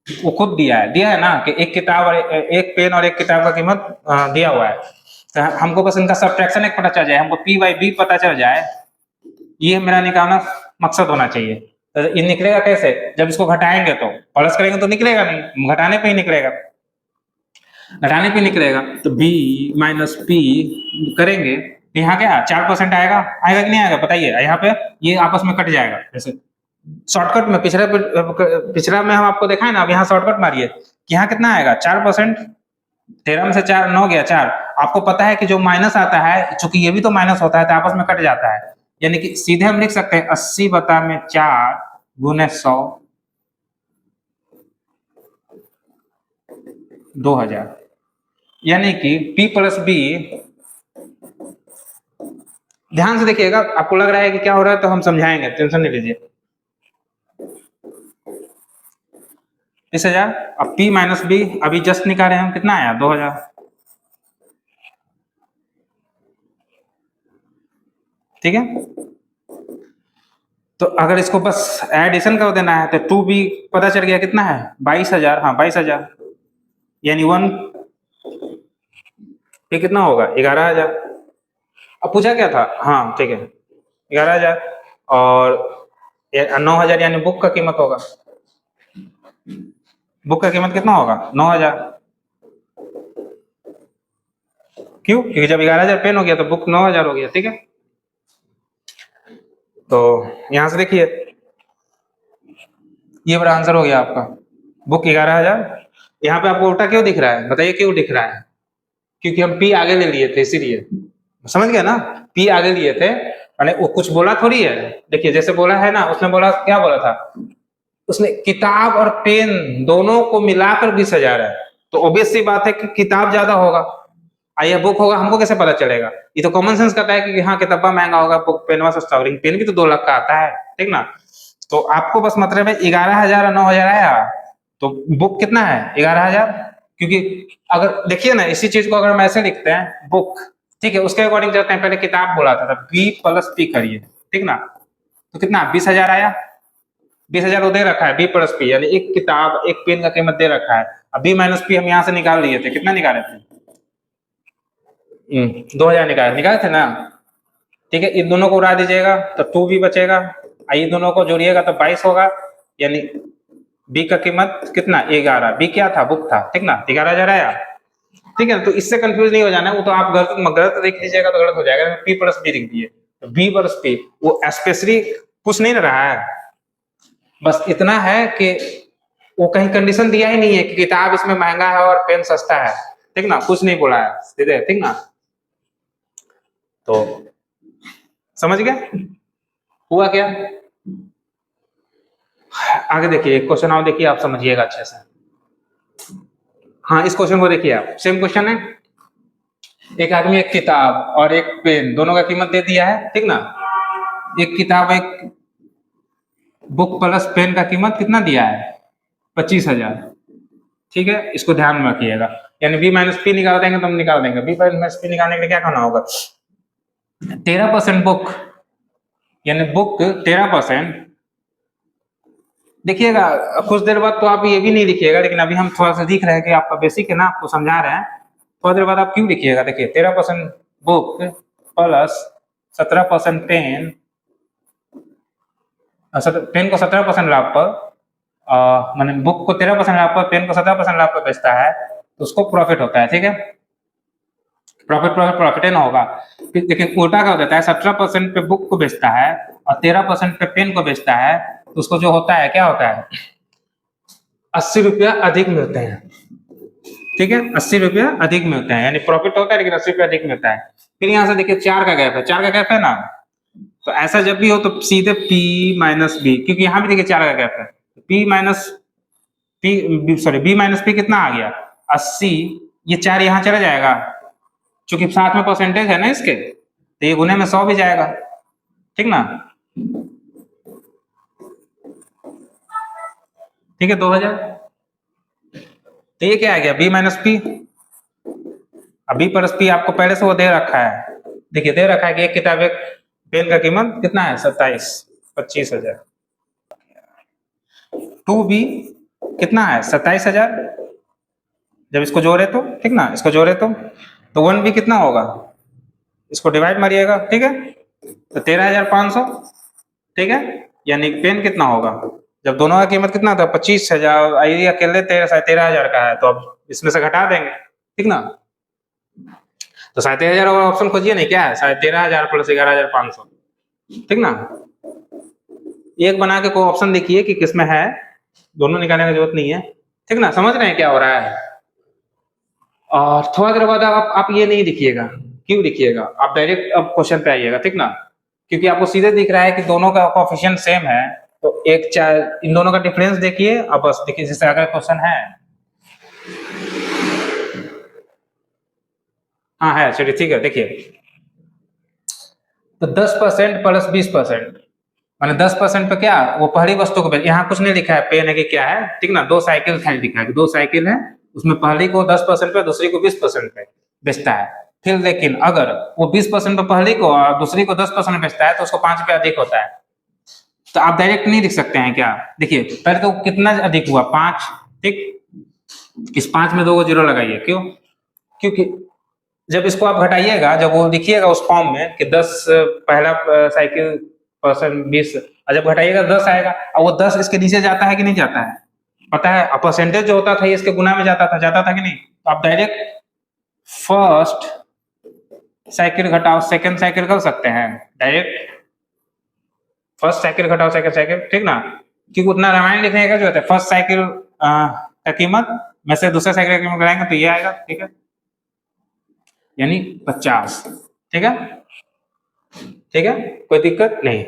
वो खुद दिया है ना, कि एक किताब और एक पेन और एक किताब का कीमत दिया हुआ है, तो हमको बस इनका सब्ट्रैक्शन एक पता चल जाए, हमको P बाई बी पता चल जाए, ये मेरा निकालना मकसद होना चाहिए। तो ये निकलेगा कैसे, जब इसको घटाएंगे तो, प्लस करेंगे तो निकलेगा नहीं, घटाने पे ही निकलेगा, घटाने पे निकलेगा, तो b माइनस पी करेंगे, यहाँ क्या 4% आएगा, आएगा कि नहीं आएगा बताइए, यहाँ पे ये आपस में कट जाएगा, जैसे शॉर्टकट में पिछला में हम आपको दिखाए ना, अब यहाँ शॉर्टकट मारिए कि यहाँ कितना आएगा 4%, 13 में से 4 9 गया 4, आपको पता है कि जो माइनस आता है, चूंकि ये भी तो माइनस होता है, तो आपस में कट जाता है, यानी कि सीधे हम लिख सकते हैं 80 बटा में 4 गुने 100 2000, यानी कि P प्लस बी, ध्यान से देखिएगा, आपको लग रहा है कि क्या हो रहा है, तो हम समझाएंगे, टेंशन नहीं लीजिए। 20,000, अब P माइनस बी अभी जस्ट निकाले हम, कितना आया 2000, ठीक है। तो अगर इसको बस एडिशन कर देना है, तो 2b पता चल गया कितना है 22,000, हाँ 22,000, यानी 1 ये कितना होगा 11,000। अब पूछा क्या था, हाँ ठीक है 11,000 और 9,000, यानी बुक का कीमत होगा, बुक का कीमत कितना होगा 9,000, क्यों, क्योंकि जब 11,000 पेन हो गया तो बुक 9,000 हो गया, ठीक है। तो यहां से देखिए ये बड़ा आंसर हो गया आपका, बुक 11,000। यहाँ पे आपको उल्टा क्यों दिख रहा है, बताइए क्यों दिख रहा है, क्योंकि हम P आगे ले लिए थे, इसीलिए, समझ गया ना, P आगे लिए थे, मैंने वो कुछ बोला थोड़ी है, देखिए जैसे बोला है ना, उसने बोला क्या बोला था, उसने किताब और पेन दोनों को मिलाकर 20,000 है, तो ऑब्वियस सी बात है कि किताब ज्यादा होगा, आइए बुक होगा, हमको कैसे पता चलेगा, ये तो कॉमन सेंस कहता है कि हाँ किताबा महंगा होगा, बुक पेनवा सस्ता होगा, पेन भी तो 2 लाख का आता है, ठीक ना। तो आपको बस मतलब है 11,000 और 9,000 आया, तो बुक कितना है 11,000, क्योंकि अगर देखिए ना इसी चीज को अगर हम ऐसे लिखते हैं बुक, ठीक है, उसके अकॉर्डिंग चलते हैं, पहले किताब बोला था, बी प्लस पी करिए, ठीक ना, तो कितना 20,000 आया, 20,000 वो दे रखा है बी प्लस पी, यानी एक किताब एक पेन का कीमत दे रखा है, अब बी माइनस पी हम यहाँ से निकाल लिए थे, कितना निकाले थे 2,000 निकाले थे ना, ठीक है। इन दोनों को उड़ा दीजिएगा तो 2b बचेगा, ये दोनों को जोड़िएगा तो 22 होगा, यानी बी का कीमत कितना 11, बी क्या था बुक था, ठीक ना, 11,000 आया, ठीक है, तो इससे कंफ्यूज नहीं हो जाना है, वो तो आप गलत देख लीजिएगा तो गलत हो जाएगा। P प्लस बी लिख दिए तो B प्लस P, वो स्पेशली कुछ नहीं रहा है, बस इतना है कि वो कहीं कंडीशन दिया ही नहीं है कि किताब इसमें महंगा है और पेन सस्ता है, ठीक ना, कुछ नहीं बोला है सीधे, ठीक ना। तो समझ गए हुआ क्या। आगे देखिए एक क्वेश्चन और देखिए, आप समझिएगा अच्छे से। हाँ, इस क्वेश्चन को देखिए आप, सेम क्वेश्चन है, एक आदमी एक किताब और एक पेन दोनों का कीमत दे दिया है, ठीक ना। एक किताब एक बुक प्लस पेन का कीमत कितना दिया है, 25,000, ठीक है, इसको ध्यान में रखिएगा। यानी बी माइनस पी निकाल देंगे तो हम निकाल देंगे, बी माइनस पी निकालने के लिए क्या करना होगा, 13% बुक, यानी बुक 13%। देखिएगा कुछ देर बाद तो आप ये भी नहीं लिखिएगा, लेकिन अभी हम थोड़ा सा दिख रहे हैं कि आपका बेसिक है ना, आपको समझा रहे हैं, थोड़ा देर बाद आप क्यों लिखिएगा। देखिए 13% बुक प्लस 17% पेन, पेन को 17% लाभ पर, मैंने बुक को 13% लाभ पर, पेन को 17% लाभ पर बेचता है, तो उसको प्रॉफिट होता है, ठीक है, प्रॉफिट प्रॉफिट प्रॉफिट ही ना होगा। लेकिन उल्टा क्या हो जाता है, 17% पे बुक को बेचता है और 13% पे पेन को बेचता है, तो उसको जो होता है क्या होता है, 80 रुपया अधिक मिलते हैं, ठीक है, 80 रुपया अधिक मिलते हैं, यानी प्रॉफिट होता है लेकिन 80 रुपया अधिक मिलता है। फिर यहाँ से देखिए 4 का गैप है, 4 का गैप है ना, तो ऐसा जब भी हो तो सीधे P माइनस बी, क्योंकि यहाँ भी देखिए 4 का गैप है, P minus P, sorry B minus P कितना आ गया 80, ये 4 यहाँ चला जाएगा, क्योंकि साथ में परसेंटेज है ना इसके, तो ये गुने में 100 भी जाएगा, ठीक ना, ठीक है 2000। तो ये क्या आ गया B माइनस पी, अब B प्लस पी आपको पहले से वो दे रखा है, देखिए दे रखा है कि एक किताब एक पेन का कीमत कितना है 25,000, 2B कितना है 27,000, जब इसको जोड़े तो, ठीक ना, इसको जोड़े तो 1B कितना होगा, इसको डिवाइड मारिएगा, ठीक है, तो 13,500, ठीक है, यानी पेन कितना होगा, जब दोनों का कीमत कितना था 25,000, ये अकेले 13,500 का है, तो अब इसमें से घटा देंगे, ठीक ना, तो 13,500 और ऑप्शन खोजिए नहीं, क्या है 13,500 प्लस 11,500, ठीक ना। एक बना के कोई ऑप्शन देखिए कि किसमें है, दोनों निकालने की जरूरत नहीं है, ठीक ना, समझ रहे हैं क्या हो रहा है। और थोड़ा देर बाद आप ये नहीं लिखिएगा, क्यों लिखिएगा, आप डायरेक्ट अब क्वेश्चन पे आइएगा, ठीक ना, क्योंकि आपको सीधे दिख रहा है कि दोनों का कोएफिशिएंट सेम है, तो एक चार इन दोनों का डिफरेंस देखिए, अब बस देखिए जैसे अगर क्वेश्चन है, हाँ है चलिए ठीक है, देखिए तो 10% प्लस 20%, माने 10% पे क्या, वो पहली वस्तु को, यहाँ कुछ नहीं लिखा है पेन है कि क्या है, ठीक ना, 2 साइकिल खाली लिखा है, 2 साइकिल है, उसमें पहली को 10% पे दूसरी को 20% पे बेचता है। फिर लेकिन अगर वो 20% पे पहली को और दूसरी को 10% में बेचता है तो उसको 5 रुपया अधिक होता है। तो आप डायरेक्ट नहीं लिख सकते हैं क्या, देखिए पहले तो कितना अधिक हुआ 5, ठीक, इस 5 में 2 को 0 लगाइए, क्यों, क्योंकि जब इसको आप घटाइएगा, जब वो लिखिएगा उस फॉर्म में कि 10 पहला साइकिल परसेंट 20, और जब घटाइएगा 10 आएगा, और वो 10 इसके नीचे जाता है कि नहीं जाता है, पता है, परसेंटेज जो होता था ये इसके गुना में जाता था कि नहीं, तो आप डायरेक्ट फर्स्ट साइकिल घटाओ सेकंड साइकिल कर सकते हैं, डायरेक्ट फर्स्ट साइकिल घटाओ सेकंड साइकिल, ठीक ना, क्योंकि उतना रामायण लिखने का जो होता है, फर्स्ट साइकिल का कीमत में से दूसरे साइकिल का कीमत घटाएंगे तो ये आएगा, ठीक है, यानी 50, ठीक है, ठीक है, कोई दिक्कत नहीं।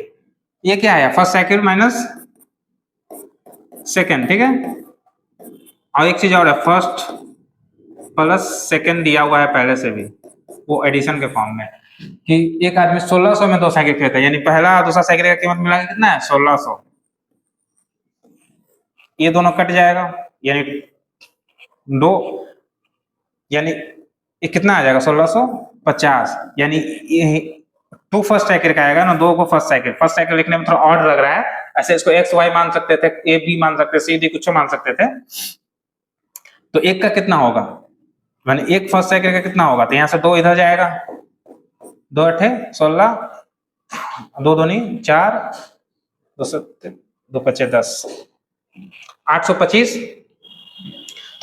ये क्या है, फर्स्ट साइकिल माइनस सेकेंड, ठीक है, और एक चीज और है, फर्स्ट प्लस सेकेंड दिया हुआ है पहले से भी, वो एडिशन के फॉर्म में, कि एक आदमी 1600 में 2 साइकिल खरीदता है, यानी पहला और दूसरा साइकिल का कीमत मिला के कितना है 1600, ये दोनों कट जाएगा, यानी 2, यानी ये कितना आ जाएगा 1650, यानी 2 फर्स्ट साइकिल का आएगा ना, 2 को फर्स्ट साइकिल लिखने में थोड़ा ऑड लग रहा है, ऐसे इसको एक्स वाई मान सकते थे, ए बी मान सकते थे, सी डी कुछ मान सकते थे, तो एक का कितना होगा, माने एक फर्स्ट साइकिल का कितना होगा, तो यहाँ से 2 इधर जाएगा, 2 8 16, 2 दूनी 4, 2 7 2 5 10, 825,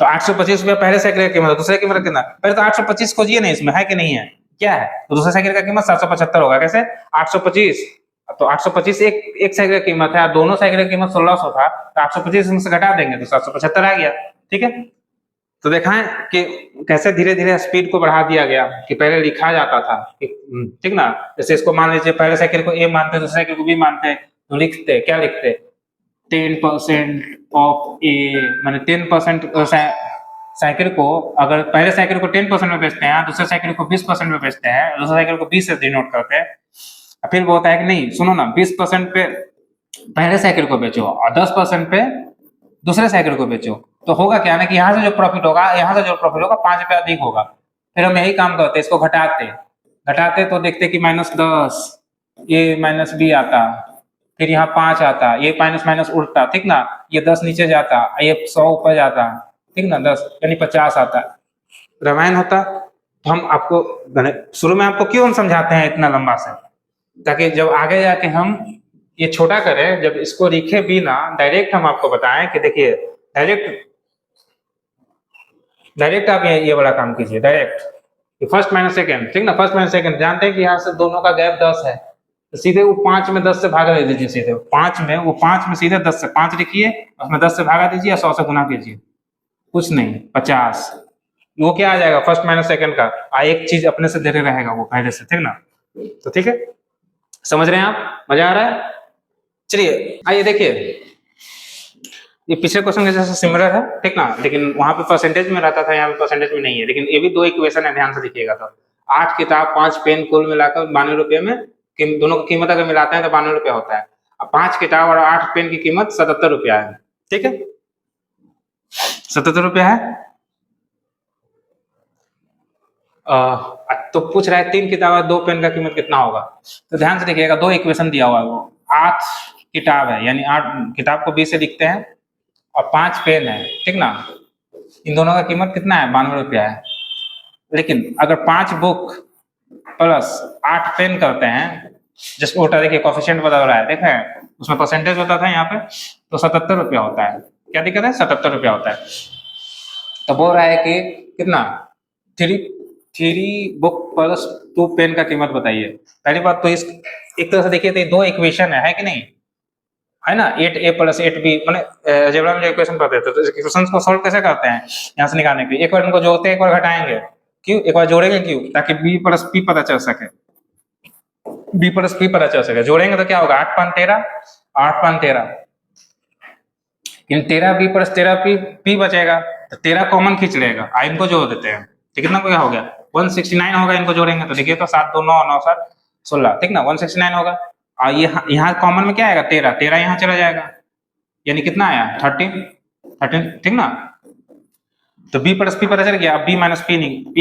तो 825 रुपया पहले साइकिल का कीमत है, दूसरे कीमत कितना? पहले तो 825 खोजिए नहीं, इसमें है कि नहीं है, क्या है? तो दूसरे साइकिल का कीमत 775 होगा। कैसे? 825, तो 825 एक साइकिल की कीमत है, दोनों साइकिल की कीमत 1600 था, तो 825 में से घटा देंगे तो 775 आ गया। ठीक है, तो देखा है कि कैसे धीरे धीरे स्पीड को बढ़ा दिया गया, कि पहले लिखा जाता था, ठीक ना, जैसे इसको मान लीजिए पहले साइकिल को ए मानते, दूसरे साइकिल को बी मानते, तो लिखते क्या लिखते? 10% ऑफ ए, माने 10% साइकिल को, अगर पहले साइकिल को 10% में बेचते हैं, दूसरे साइकिल को 20% में बेचते हैं, दूसरे साइकिल को 20 से डिनोट करते हैं, फिर वो होता है कि नहीं, सुनो ना, 20% पे पहले साइकिल को बेचो और 10% पे दूसरे साइकिल को बेचो, तो होगा क्या ना कि यहाँ से जो प्रॉफिट होगा, यहाँ से जो प्रॉफिट होगा 5 रुपया अधिक होगा। फिर हम यही काम करते, इसको घटाते तो देखते कि -10, ये -b आता, फिर यहाँ 5 आता, ये माइनस माइनस उड़ता, ठीक ना, ये 10 नीचे जाता, ये 100 ऊपर जाता, ठीक ना, 10 यानी 50 आता, रामायण होता। तो हम आपको शुरू में आपको क्यों हम समझाते हैं इतना लंबा से, ताकि जब आगे जाके हम ये छोटा करें, जब इसको लिखे भी ना, डायरेक्ट हम आपको बताएं कि देखिए डायरेक्ट आप ये वाला काम कीजिए, डायरेक्ट फर्स्ट माइनस सेकंड, ठीक ना, फर्स्ट माइनस सेकंड जानते हैं कि यहाँ से दोनों का गैप 10 है, तो सीधे वो 5 में 10 से भागा दे दीजिए, सीधे 5 में सीधे 10 से 5 लिखिए, उसमें 10 से भागा दीजिए, 100 से गुना कीजिए, कुछ नहीं 50, वो क्या आ जाएगा? फर्स्ट माइनस सेकंड का, एक चीज अपने से दे रहेगा वो पहले से, ठीक ना। तो ठीक है, समझ रहे हैं आप? मजा आ रहा है? चलिए आइए देखिए, ये पिछले क्वेश्चन के जैसे सिमिलर है, ठीक ना, लेकिन वहां पे परसेंटेज में रहता था, यहाँ पे परसेंटेज में नहीं है, लेकिन ये भी 2 इक्वेशन है, ध्यान से देखिएगा। तो 8 किताब 5 पेन कुल मिलाकर 92 रुपये में, दोनों की कीमत अगर मिलाते हैं तो 92 रुपया होता है। अब 5 किताब और 8 पेन की कीमत 77 रुपया है, ठीक है, 77 रुपया है। तो पूछ रहा है 3 किताब और 2 पेन का कीमत कितना होगा। तो ध्यान से देखिएगा, 2 इक्वेशन दिया हुआ है, वो 8 किताब है, यानी 8 किताब को 20 से लिखते हैं, और 5 पेन है, ठीक ना, इन दोनों का कीमत कितना है? 92 रुपया है। लेकिन अगर 5 बुक प्लस 8 पेन करते हैं, जस्ट उल्टा देखिए, कोफिशिएंट बदल रहा है, देखें उसमें परसेंटेज होता था यहाँ पे, तो 77 रुपया होता है। क्या दिक्कत है? 77 रुपया होता है। तो बोल रहा है कि कितना? 3 बुक प्लस 2 पेन का कीमत बताइए। पहली बात तो इस एक तरह से देखिए तो 2 इक्वेशन है कि नहीं, है ना, 8a + 8b, मैंने अलजेब्रा में जो इक्वेशन पढ़ते थे, तो इक्वेशंस को सॉल्व कैसे करते हैं यहाँ से निकालने के लिए? एक बार इनको जोड़ते हैं, एक बार घटाएंगे, क्यों? एक बार जोड़ेंगे क्यों? ताकि b + p पता चल सके, b + p पता चल सके। जोड़ेंगे तो क्या होगा? 8 × 5 = 13, 8 × 5 = 13, इन 13b + 13p p बचेगा, तो 13 कॉमन खींच लेगा, इनको जोड़ देते हैं, तो कितना क्या हो गया? 169 होगा, इनको जोड़ेंगे तो देखिए, तो 7 2 9 9 7 16, ठीक ना, 169 होगा। और ये यहाँ कॉमन में क्या आएगा? 13, 13 यहाँ चला जाएगा, यानी कितना आया? 13, ठीक ना। तो b + p पता चल गया। अब b - p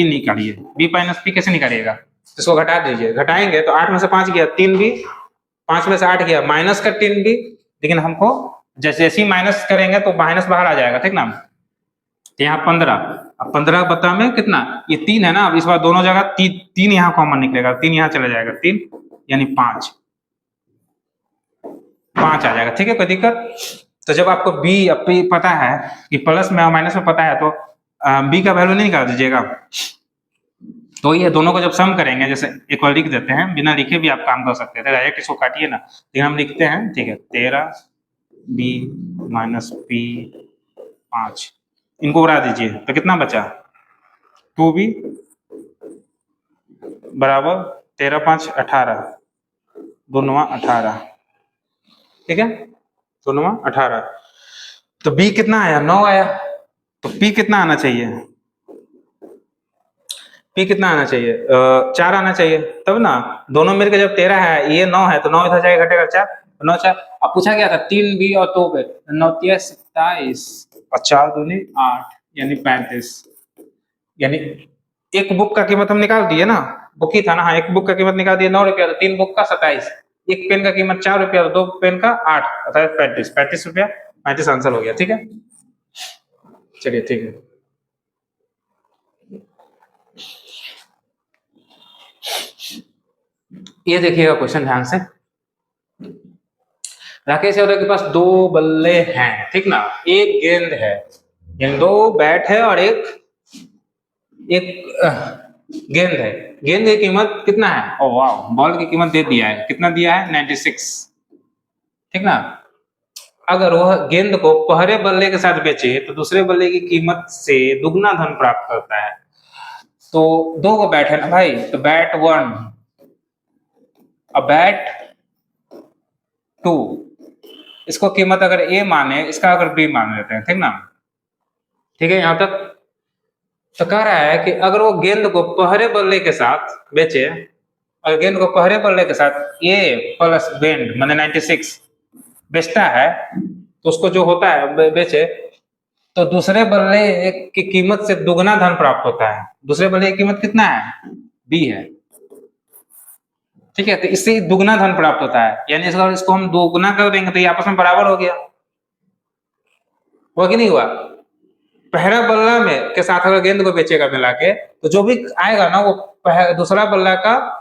निकालिए, b - p कैसे निकालिएगा? इसको घटा दीजिए, घटाएंगे तो 8 में से 5 गया, 3b, 5 में से 8 गया, माइनस का 3b, लेकिन हमको जैसे ही माइनस करेंगे तो माइनस बाहर आ जाएगा, ठीक ना। तो यहाँ 15, अब 15 बता में कितना? ये 3 है ना, अब इस बार दोनों जगह 3 यहाँ कॉमन निकलेगा, 3 यहाँ चला जाएगा, 3 यानी 5 आ जाएगा, ठीक है, कोई दिक्कत? तो जब आपको b और p पता है, कि प्लस में और माइनस में पता है, तो b का वैल्यू नहीं निकाल दीजिएगा। तो ये दोनों को जब सम करेंगे, जैसे एक बार लिख देते हैं, बिना लिखे भी आप काम कर सकते थे, डायरेक्ट इसको काटिए ना, लेकिन हम लिखते हैं, ठीक है, 13b - p 5, इनको उड़ा दीजिए तो कितना बचा? 2b = 13 5 18, 2 9 18, ठीक है, 2 9 18। तो b कितना आया? 9 आया। तो p कितना आना चाहिए? p कितना आना चाहिए? 4 आना चाहिए, तब ना। दोनों मिलकर जब 13 है, ये 9 है, तो 9 इधर जाएगा, घटेगा 4, 9 4। अब पूछा गया था 3b और 2 पे, 9 3 27 और 4 दूनी 8, यानी 35, यानी एक बुक का कीमत हम निकाल दिए ना, बुक ही था ना, हाँ, एक बुक का कीमत निकाल दिए 9 रुपया, तो 3 बुक का 27, एक पेन का कीमत 4 रुपया, तो 2 पेन का 8, अर्थात 35 रुपया, 35 आंसर हो गया, ठीक है। चलिए ठीक है, ये देखिएगा क्वेश्चन ध्यान से। राकेश यादव के पास 2 बल्ले हैं, ठीक ना, एक गेंद है, यानी दो बैट है और एक एक गेंद है। गेंद की कीमत कितना है? ओ वाह, बॉल की कीमत दे दिया है, कितना दिया है? 96, ठीक ना। अगर वह गेंद को पहले बल्ले के साथ बेचे तो दूसरे बल्ले की कीमत से दुगना धन प्राप्त करता है। तो दो को बैट है ना भाई, तो बैट 1 और बैट 2, इसको कीमत अगर ए माने, इसका अगर बी मान लेते हैं, ठीक ना। ठीक है, यहां तक तो कह रहा है कि अगर वो गेंद को पहले बल्ले के साथ बेचे, और गेंद को पहले बल्ले के साथ ए प्लस बेंड माने 96 बेचता है, तो उसको जो होता है बेचे, तो दूसरे बल्ले की कीमत से दुगना धन प्राप्त होता है। दूसरे बल्ले की कीमत कितना है? बी है, ठीक है। तो इससे दुगना धन प्राप्त होता है, यानी इसको हम दोगुना कर देंगे तो ये आपस में बराबर हो गया, हुआ कि नहीं हुआ? पहला बल्ला में के साथ अगर गेंद को बेचेगा मिला के, तो जो भी आएगा ना वो दूसरा बल्ला का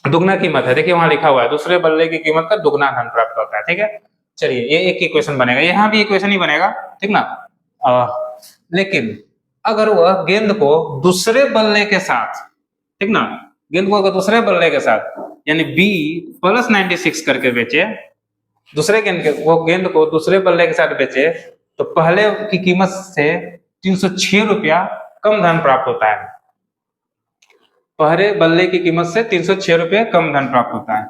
दुगना कीमत है। देखिए वहां लिखा हुआ है दूसरे बल्ले की कीमत का दुगना धन प्राप्त होता है, ठीक है। चलिए ये एक इक्वेशन बनेगा, यहाँ भी इक्वेशन ही बनेगा, ठीक ना। लेकिन अगर वह गेंद को दूसरे बल्ले के साथ, ठीक ना, गेंद को अगर दूसरे बल्ले के साथ यानी बी प्लस 96 करके बेचे, दूसरे गेंद को दूसरे बल्ले के साथ बेचे, तो पहले की कीमत से 306 रुपया कम धन प्राप्त होता है। पहले बल्ले की कीमत से 306 रुपये कम धन प्राप्त होता है,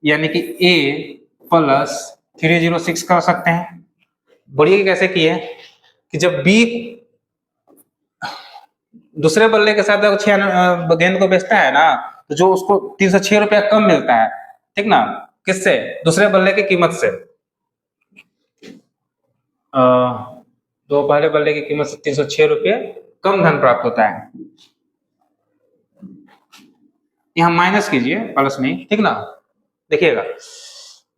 यानी कि ए प्लस 306 कर सकते हैं। बोलिए कैसे किए कि जब बी दूसरे बल्ले के साथ गेंद को बेचता है ना, तो जो उसको 306 रुपया कम मिलता है, ठीक ना, किससे? दूसरे बल्ले की कीमत से। दो पहले बल्ले की कीमत से 306 रुपये कम धन प्राप्त होता है। यहां माइनस कीजिए, प्लस नहीं, ठीक ना। देखिएगा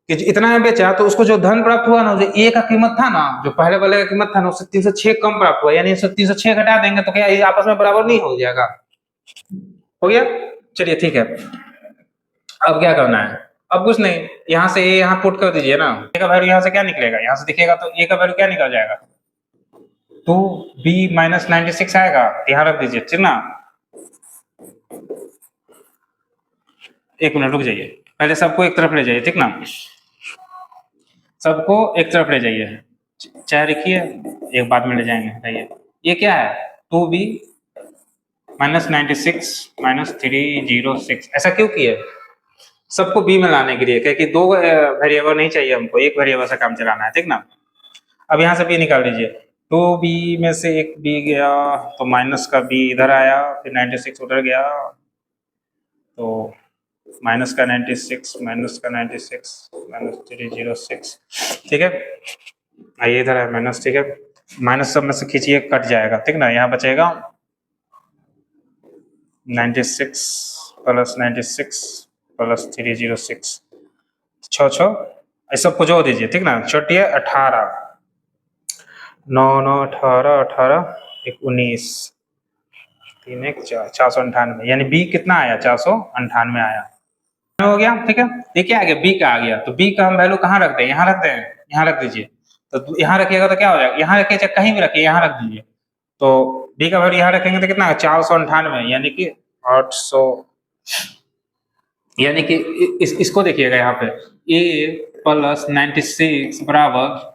कि इतना में बेचा तो उसको जो धन प्राप्त हुआ ना, जो ए का कीमत था ना, जो पहले वाले का कीमत था ना, उससे 306 कम प्राप्त हुआ, यानी 306 घटा देंगे तो क्या ये आपस में बराबर नहीं हो जाएगा? हो गया। चलिए ठीक है, अब क्या करना है? अब कुछ नहीं, यहाँ से ए यहाँ पुट कर दीजिए ना। ए का वैल्यू यहाँ से क्या निकलेगा? यहाँ से दिखेगा तो ए का वैल्यू क्या निकल जाएगा? 2b माइनस 96 आएगा, यहाँ रख दीजिए, ठीक ना। एक मिनट रुक जाइए, पहले सबको एक तरफ ले जाइए, ठीक ना। सबको एक तरफ ले जाइए, चाहे लिखिए, एक बाद में ले जाएंगे। बताइए ये क्या है? 2b माइनस 96 माइनस 306, ऐसा क्यों किए? सबको बी में लाने के लिए, क्योंकि दो वेरिएबल नहीं चाहिए हमको, एक वेरिएबल से काम चलाना है, ठीक ना। अब यहाँ से बी निकाल लीजिए, 2b में से एक बी गया तो माइनस का बी इधर आया, फिर 96 उधर गया, तो माइनस का 96 माइनस का 96 माइनस 306, ठीक है। आइए इधर है माइनस, ठीक है। माइनस सब में से खींचिए, कट जाएगा, ठीक ना। यहाँ बचेगा 96 प्लस 96 प्लस 306, 6 इस सबको जोड़ दीजिए, ठीक ना। छोटिए 18, 9 9 18 18 एक 19, 3 1 4, 498, यानी बी कितना आया? 498 आया, हो गया, ठीक है। ये क्या आ गया? बी का आ गया, तो बी का हम वैल्यू कहाँ रख दें? यहाँ रख दें, यहाँ रख दीजिए। तो यहाँ रखिएगा तो क्या हो जाएगा? यहाँ रखिए चाहे कहीं भी रखिए, यहाँ रख दीजिए, तो बी का वैल्यू यहाँ रखेंगे तो कितना? 498, यानी कि 800, यानी कि इसको देखिएगा यहाँ पे, ए प्लस 96 बराबर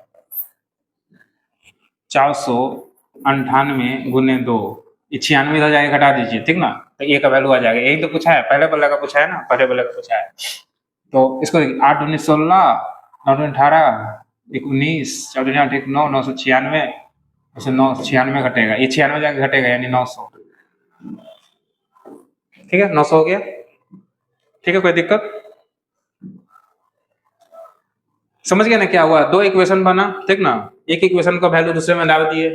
498 गुने 2, 96 इधर जाके घटा दीजिए, ठीक ना। तो ए का वैल्यू आ जाएगा, यही तो पूछा है, पहले बल्ले का पूछा है ना, पहले बल्ले का पूछा है। तो इसको 8 19 16, 9 18 एक 19, 4 8 एक 9, 996, उसे 996 घटेगा, ये 96 जाके घटेगा, यानी 900, ठीक है। 900 हो गया, ठीक है। कोई दिक्कत? समझ गया ना क्या हुआ? दो इक्वेशन बना, ठीक ना। एक इक्वेशन का वैल्यू दूसरे में डाल दिए,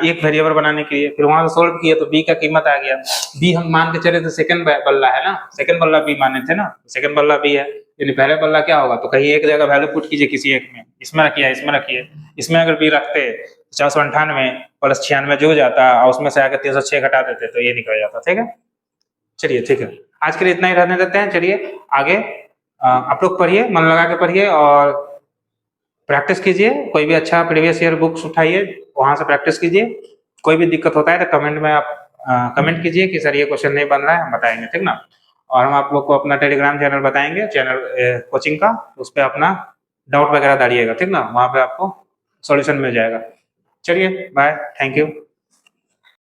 एक वेरिएबल बनाने के लिए, फिर वहां से सोल्व किए तो बी का कीमत आ गया। बी हम मान के चले तो सेकंड बल्ला है ना, सेकंड बल्ला बी माने थे ना, सेकंड बल्ला बी है, यानी पहले बल्ला क्या होगा? तो कहीं एक जगह वैल्यू पुट कीजिए, किसी एक में, इसमें रखिए, इसमें रखिए, इसमें अगर बी रखते 498 प्लस 96 जो जाता, और उसमें से आकर 306 घटा देते तो ये निकल जाता, ठीक है। चलिए ठीक है, आज के लिए इतना ही रहने देते हैं। चलिए आगे आप लोग पढ़िए, मन लगा के पढ़िए, और प्रैक्टिस कीजिए, कोई भी अच्छा प्रीवियस ईयर बुक्स उठाइए, वहां से प्रैक्टिस कीजिए। कोई भी दिक्कत होता है तो कमेंट में आप कमेंट कीजिए कि सर ये क्वेश्चन नहीं बन रहा है, हम बताएंगे, ठीक ना। और हम आप लोग को अपना टेलीग्राम चैनल बताएंगे, चैनल कोचिंग का, उस पर अपना डाउट वगैरह डालिएगा, ठीक ना, वहाँ पे आपको सॉल्यूशन मिल जाएगा। चलिए बाय, थैंक यू।